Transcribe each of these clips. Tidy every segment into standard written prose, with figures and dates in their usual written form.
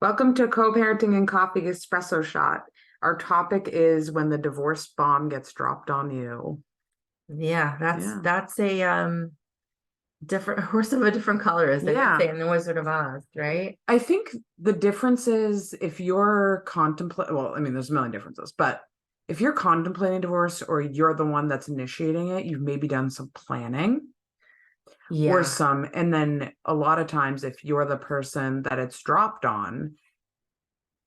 Welcome to Co-Parenting and Coffee Espresso Shot. Our topic is when the divorce bomb gets dropped on you. Yeah, that's Yeah. that's a different horse of a different color, as they would Yeah. say in the Wizard of Oz, right? I think the difference is if you're contemplating, well, I mean, there's a million differences, but if you're contemplating divorce or you're the one that's initiating it, you've maybe done some planning or Yeah, and then a lot of times if you're the person that it's dropped on,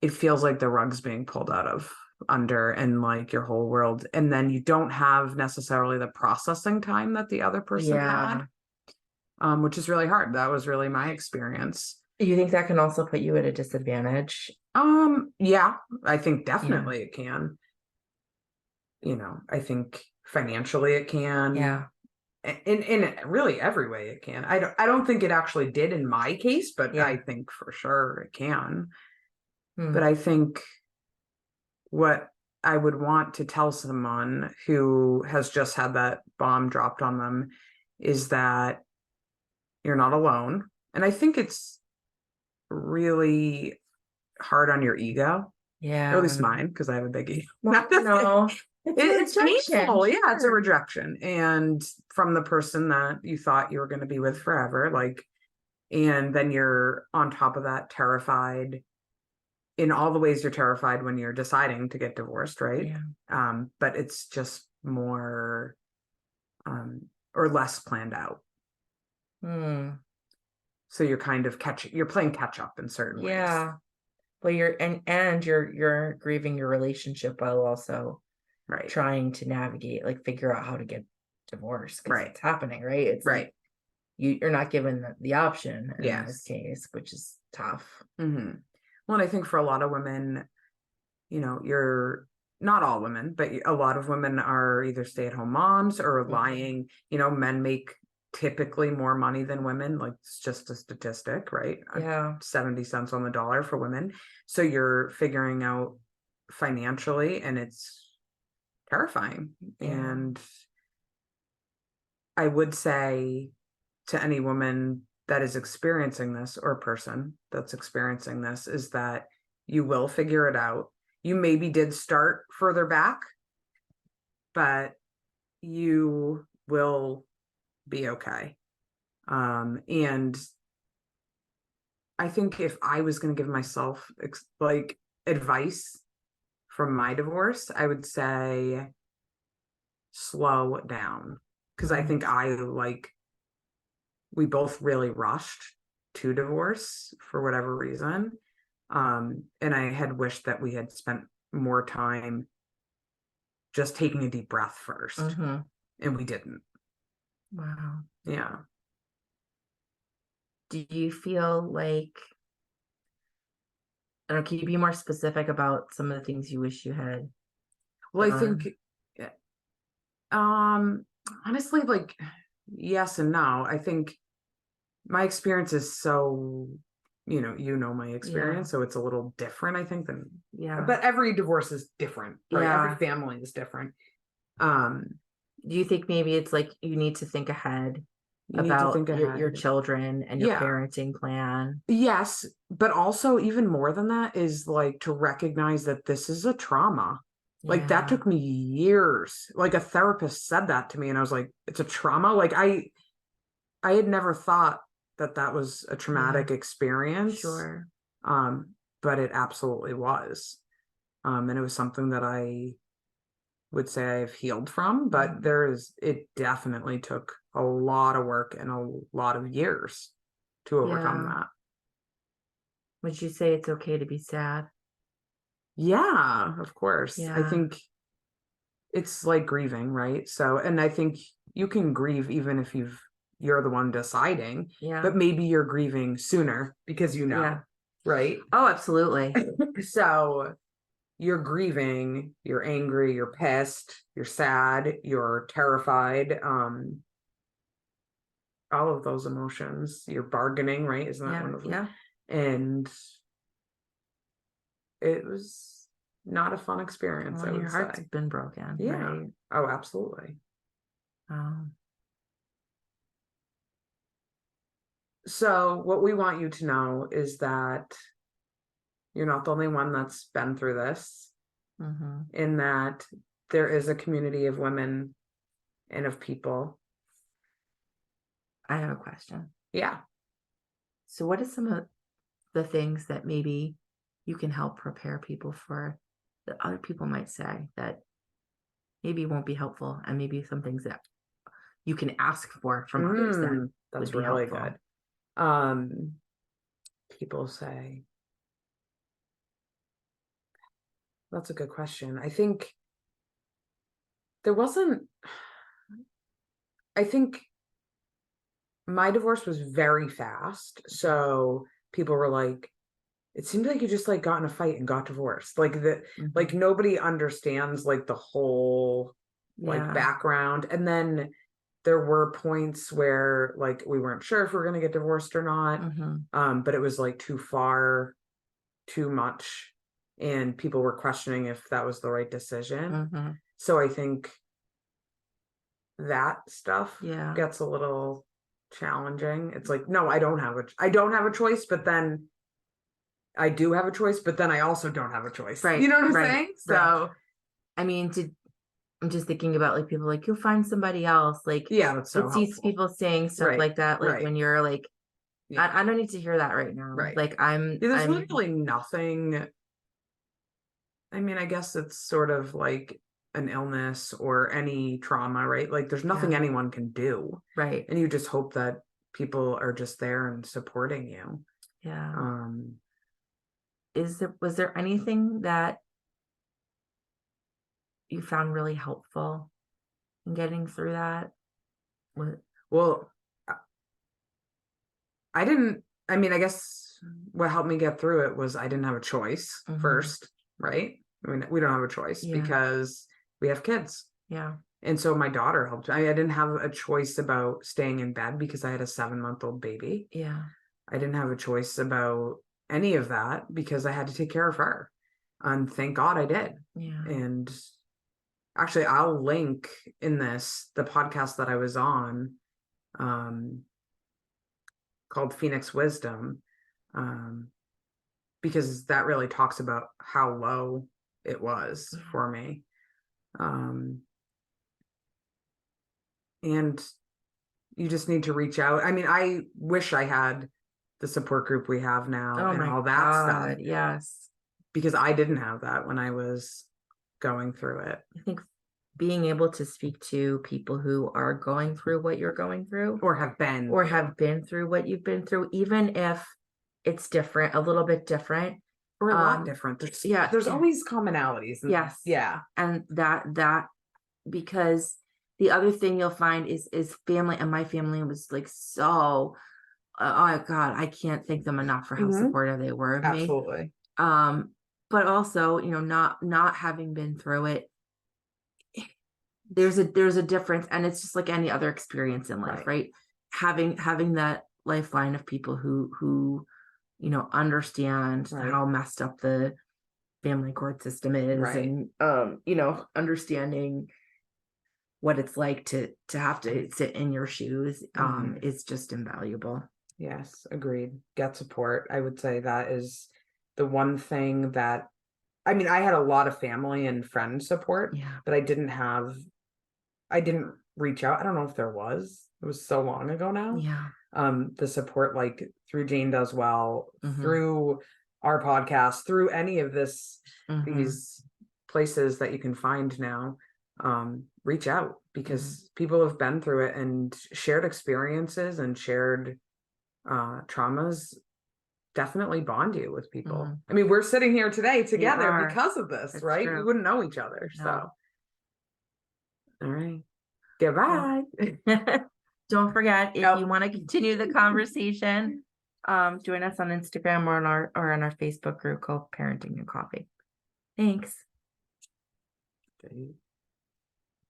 it feels like the rug's being pulled out of under and like your whole world. And then you don't have necessarily the processing time that the other person had, yeah. which is really hard. That was really my experience. You think that can also put you at a disadvantage? Yeah, I think Yeah, definitely it can. I think financially it can. yeah. In really every way it can. I don't think it actually did in my case, but I Yeah. think for sure it can. But Hmm. I think what I would want to tell someone who has just had that bomb dropped on them is that you're not alone. And I think it's really hard on your ego, or at least Yeah. mine, because I have a big ego. Well, it's a It's rejection, painful. Yeah, it's a sure. rejection. And from the person that you thought you were going to be with forever, like, and then you're on top of that terrified in all the ways you're terrified when you're deciding to get divorced, right? Yeah. But it's just more um, or less planned out. Hmm. So you're playing catch up in certain ways. Yeah. Well, you're grieving your relationship while also Right. trying to navigate, like figure out how to get divorced because Right. it's happening, right? It's like Right. you're not given the option in this Yes. case, which is tough. Well, and I think for a lot of women, you're not all women, but a lot of women are either stay-at-home moms or Mhm. lying. Men make typically more money than women. Like it's just a statistic, right? Yeah. 70 cents on the dollar for women. So you're figuring out financially, and it's terrifying. Yeah. And I would say to any woman that is experiencing this or person that's experiencing this is that you will figure it out. You maybe did start further back, but you will be okay. And I think if I was going to give myself like advice from my divorce, I would say slow down because I Mhm. think we both really rushed to divorce for whatever reason. And I had wished that we had spent more time just taking a deep breath first, Mhm. and we didn't. Wow. Yeah. Do you feel like, I don't know, can you be more specific about some of the things you wish you had Well, I think, done? um, honestly, like, yes and no. I think my experience is so, my Yeah. experience, so it's a little different, I think, Yeah. but every divorce is different, right? Every Yeah. family is different. Um, Do you think maybe it's like you need to think ahead you need to about think your ahead. children and your Yeah. parenting plan? Yes, but also even more than that is like to recognize that this is a trauma. Like that Yeah. took me years. Like a therapist said that to me and I was like, it's a trauma. Like I had never thought that that was a Yeah. traumatic experience. Sure. But it absolutely was. And it was something that I would say I've healed from, but Mhm. it definitely took a lot of work and a lot of years to overcome Yeah. that. Would you say it's okay to be sad? Yeah, of course. I Yeah. think it's like grieving, right? So, and I think you can grieve even if you're the one deciding, Yeah. but maybe you're grieving sooner because Yeah. right? Oh, absolutely. So you're grieving, you're angry, you're pissed, you're sad, you're terrified, all of those emotions. You're bargaining, right? Isn't that Yeah. one of them? Yeah. And it was not a fun experience, Well, I your would heart's say. been broken, Yeah. right? Oh, absolutely. Um, So, what we want you to know is that You're not the only one that's been through this, Mm-hmm. in that there is a community of women and of people. I have a question. Yeah. So what are some of the things that maybe you can help prepare people for that other people might say that maybe won't be helpful, and maybe some things that you can ask for from others that would That's be really helpful? good. People say, that's a good question. I think there wasn't, I think my divorce was very fast. So people were like, it seemed like you just like got in a fight and got divorced. Like like Mhm. nobody understands like the whole like Yeah. background. And then there were points where like we weren't sure if we are gonna get divorced or not. Mhm. But it was like too far, too much, and people were questioning if that was the right decision. Mhm. So I think that stuff Yeah. gets a little challenging. It's like, no, I don't have a choice, but then I do have a choice, but then I also don't have a choice. You Right. know what I'm Right. saying? Right. So I mean, I'm just thinking about like people like you'll find somebody else. Like yeah, that's so it sees helpful. people saying stuff Right. like that. Like Right. when you're like, Yeah. I don't need to hear that right now. Right. Like Yeah, there's I'm literally nothing. I mean, I guess it's sort of like an illness or any trauma, right? Like there's nothing Yeah. anyone can do. Right. And you just hope that people are just there and supporting you. Yeah. Um, Was there anything that you found really helpful in getting through that? What? well, I didn't, I mean, I guess what helped me get through it was I didn't have a choice Mhm. first, right? I mean, we don't have a choice Yeah. because we have kids. Yeah. And so my daughter helped. I didn't have a choice about staying in bed because I had a 7-month-old baby. Yeah. I didn't have a choice about any of that because I had to take care of her. And thank God I did. Yeah. And actually, I'll link in this the podcast that I was on, um, called Phoenix Wisdom, um, because that really talks about how low it was Yeah. for me. Um, and you just need to reach out. I mean, I wish I had the support group we have now Oh and my all that stuff, God. Yes. because I didn't have that when I was going through it. I think being able to speak to people who are going through what you're going through Or have been or through. have been through what you've been through, even if it's different, a little bit different. Or a lot different. There's Yeah. always commonalities. Yes. Yeah. And that because the other thing you'll find is family, and my family was like so oh God, I can't thank them enough for how Mhm. supportive they were of me. Absolutely. But also, not having been through it, there's a difference, and it's just like any other experience in life, right? Having that lifeline of people who understand Right. how messed up the family court system is, Right. and understanding what it's like to have to sit in your shoes Mhm. is just invaluable. Yes, agreed. Get support. I would say that is the one thing that, I mean, I had a lot of family and friend support, Yeah. but I didn't reach out. I don't know if there was. It was so long ago now. Yeah. The support like through Jane Does Well, Mhm. through our podcast, through any of Mhm. these places that you can find now, reach out because people have been through it and shared experiences and shared traumas definitely bond you with people. Mhm. I mean, we're sitting here today We together are. because of this, It's right? We true. wouldn't know each other. So, No. all right. Well, Goodbye. don't forget, if Nope. you want to continue the conversation, join us on Instagram or on our Facebook group called Parenting and Coffee. Thanks. Okay.